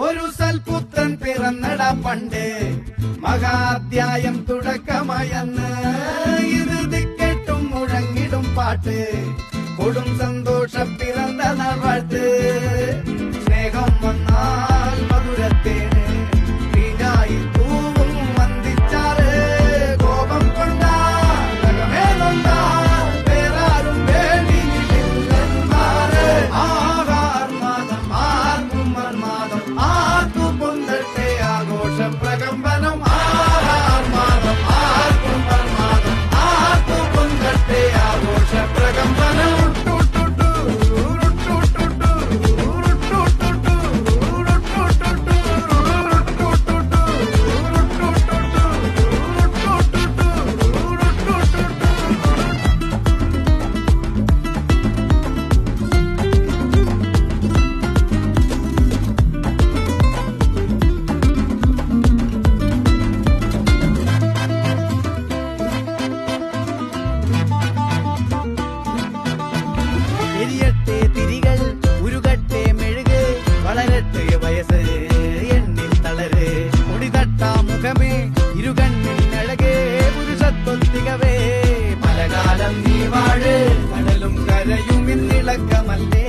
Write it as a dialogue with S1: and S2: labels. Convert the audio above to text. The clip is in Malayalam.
S1: ഒരു സൽപുത്രൻ പിറന്നടാ പണ്ട് മഹാധ്യായം തുടക്കമയന്ന് ഇത് ദിക്കെട്ടും മുഴങ്ങിടും പാട്ട് കൊടും സന്തോഷം പിറന്ന നാൾവാഴ്ത്ത് സ്നേഹം വന്നാൽ മധുരത്തേന് വീഞ്ഞായി പൂവും വന്ദിച്ചാറ് കോപം കൊണ്ടാൽ വേറാരും വേണ്ടിയില്ലെന്നാറ് ആഹാർമാദം ആർക്കും മർമാദം ആർക്കും പൊന്തട്ടെ ആഘോഷ പ്രകമ്പനം ആഹാർമാദം ആർക്കും മർമാദം ആർക്കും പൊന്തട്ടെ ആഘോഷ പ്രകമ്പനം എരിയട്ടെ തിരികൾ ഉരുകട്ടെ മെഴുക് വളരട്ടെ വയസ്സ് എണ്ണിൽ തളര് മുടിതട്ടാ മുഖമേ ഇരുകണ്ണിൽ അഴകേ പുരുഷത്വത്തികവേ പലകാലം നീ വാഴ് കടലും കരയും ഇന്നിളക്കമല്ലേ